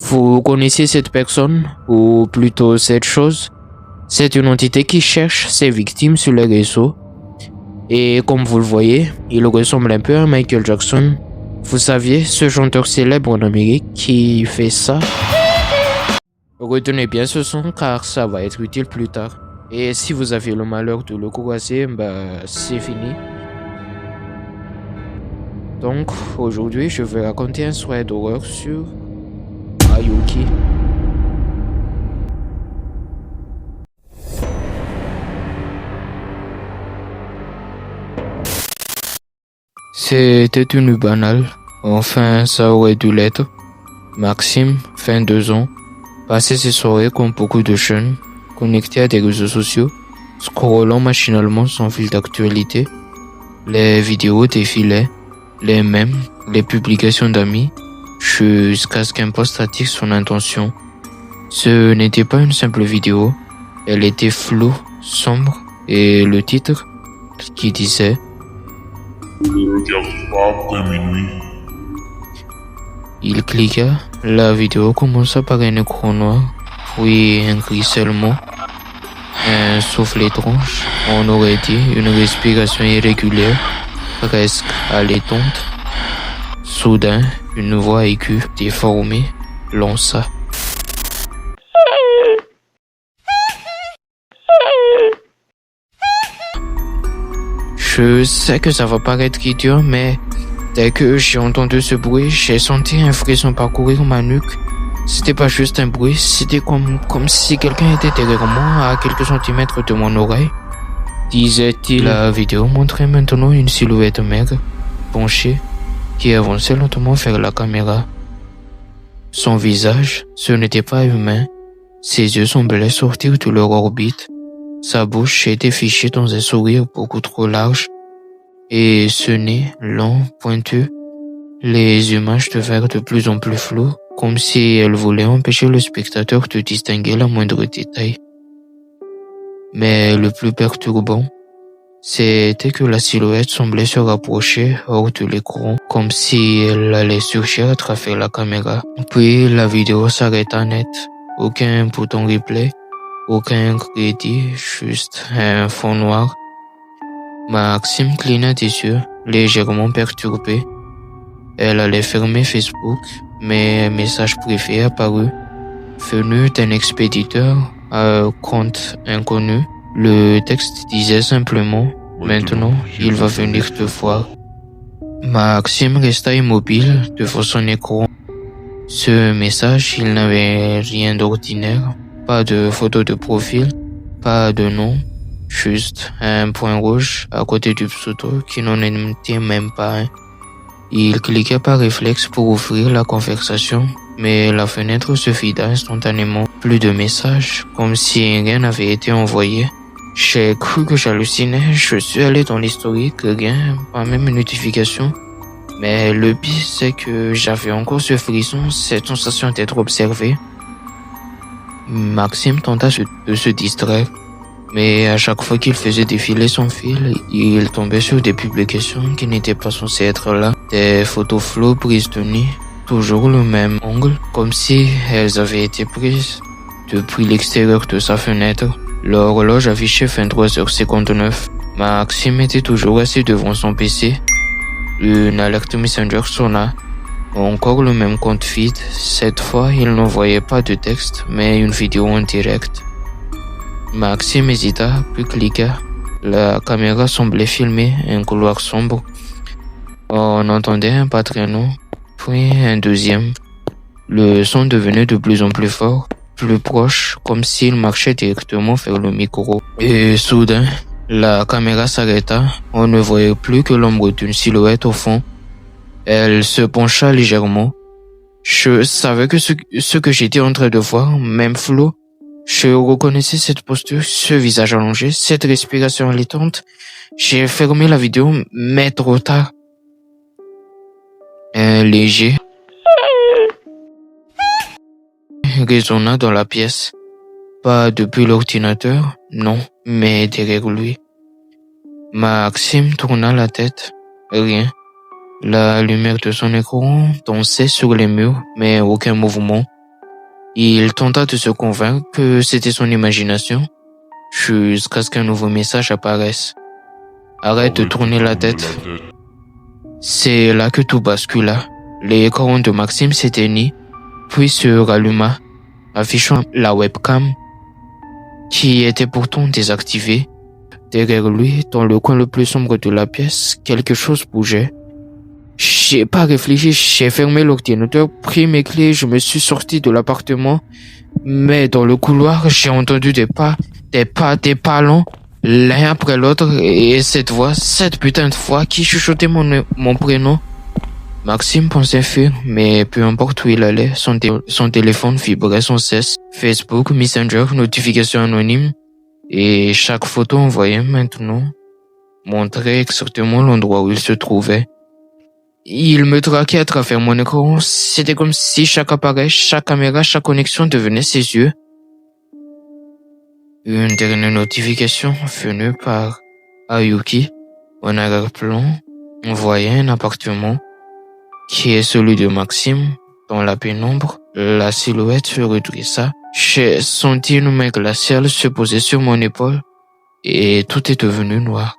Vous connaissez cette personne, ou plutôt cette chose? C'est une entité qui cherche ses victimes sur les réseaux. Et comme vous le voyez, il ressemble un peu à Michael Jackson. Vous saviez, ce chanteur célèbre en Amérique qui fait ça? Retenez bien ce son car ça va être utile plus tard. Et si vous avez le malheur de le croiser, c'est fini. Donc, aujourd'hui, je vais raconter un soirée d'horreur sur Ayuki. C'était une nuit banale. Enfin, ça aurait dû l'être. Maxime, 22 ans, passait ses soirées comme beaucoup de jeunes, connectés à des réseaux sociaux, scrollant machinalement son fil d'actualité. Les vidéos défilaient, les mèmes, les publications d'amis, jusqu'à ce qu'un post attire son attention. Ce n'était pas une simple vidéo, elle était floue, sombre, et le titre, qui disait « Ne regarde pas après minuit ». Il cliqua, la vidéo commença par un écran noir, puis un ruissellement, un souffle étrange, on aurait dit une respiration irrégulière, presque allaitante. Soudain, une voix aiguë, déformée, lança. Je sais que ça va paraître idiot, mais dès que j'ai entendu ce bruit, j'ai senti un frisson parcourir ma nuque. C'était pas juste un bruit, c'était comme si quelqu'un était derrière moi à quelques centimètres de mon oreille, disait-il. La vidéo montrait maintenant une silhouette maigre, penchée, qui avançait lentement vers la caméra. Son visage, ce n'était pas humain. Ses yeux semblaient sortir de leur orbite. Sa bouche était fichée dans un sourire beaucoup trop large. Et ce nez, long, pointu, les images devinrent de plus en plus floues, comme si elles voulaient empêcher le spectateur de distinguer la moindre détail. Mais le plus perturbant, c'était que la silhouette semblait se rapprocher hors de l'écran, comme si elle allait surgir à travers la caméra. Puis la vidéo s'arrêta net. Aucun bouton replay, aucun crédit, juste un fond noir. Maxime cligna des yeux, légèrement perturbé. Elle allait fermer Facebook, mais un message privé apparut, venu d'un expéditeur à un compte inconnu. Le texte disait simplement « Maintenant, il va venir te voir ». Maxime resta immobile devant son écran. Ce message, il n'avait rien d'ordinaire, pas de photo de profil, pas de nom, juste un point rouge à côté du pseudo qui n'en était même pas un. Il cliqua par réflexe pour ouvrir la conversation, mais la fenêtre se vida instantanément. Plus de messages, comme si rien n'avait été envoyé. J'ai cru que j'hallucinais, je suis allé dans l'historique, rien, pas même une notification. Mais le pire, c'est que j'avais encore ce frisson, cette sensation d'être observé. Maxime tenta de se distraire, mais à chaque fois qu'il faisait défiler son fil, il tombait sur des publications qui n'étaient pas censées être là. Des photos floues prises de nuit, toujours le même angle, comme si elles avaient été prises depuis l'extérieur de sa fenêtre. L'horloge affichait 23h59. Maxime était toujours assis devant son PC. Une alerte Messenger sonna. Encore le même compte vide. Cette fois, il n'envoyait pas de texte, mais une vidéo en direct. Maxime hésita, puis cliqua. La caméra semblait filmer un couloir sombre. On entendait un pas traînant, puis un deuxième. Le son devenait de plus en plus fort, plus proche, comme s'il marchait directement vers le micro. Et soudain, la caméra s'arrêta. On ne voyait plus que l'ombre d'une silhouette au fond. Elle se pencha légèrement. Je savais que ce que j'étais en train de voir, même flou, je reconnaissais cette posture, ce visage allongé, cette respiration allaitante. J'ai fermé la vidéo, mais trop tard. Un léger résonna dans la pièce. Pas depuis l'ordinateur, non, mais derrière lui. Maxime tourna la tête. Rien. La lumière de son écran dansait sur les murs, mais aucun mouvement. Il tenta de se convaincre que c'était son imagination, jusqu'à ce qu'un nouveau message apparaisse. Arrête de tourner la tête. C'est là que tout bascula. L'écran de Maxime s'éteignit, puis se ralluma, affichant la webcam, qui était pourtant désactivée. Derrière lui, dans le coin le plus sombre de la pièce, quelque chose bougeait. J'ai pas réfléchi, j'ai fermé l'ordinateur, pris mes clés, je me suis sorti de l'appartement. Mais dans le couloir, j'ai entendu des pas lents, l'un après l'autre, et cette voix, cette putain de voix qui chuchotait mon prénom. Maxime pensait fuir, mais peu importe où il allait, son téléphone vibrait sans cesse. Facebook, Messenger, notifications anonymes, et chaque photo envoyée maintenant montrait exactement l'endroit où il se trouvait. Il me traquait à travers mon écran. C'était comme si chaque appareil, chaque caméra, chaque connexion devenait ses yeux. Une dernière notification venue par Ayuki, en arrière-plan, on voyait un appartement qui est celui de Maxime. Dans la pénombre, la silhouette se redressa. J'ai senti une main glaciale se poser sur mon épaule et tout est devenu noir.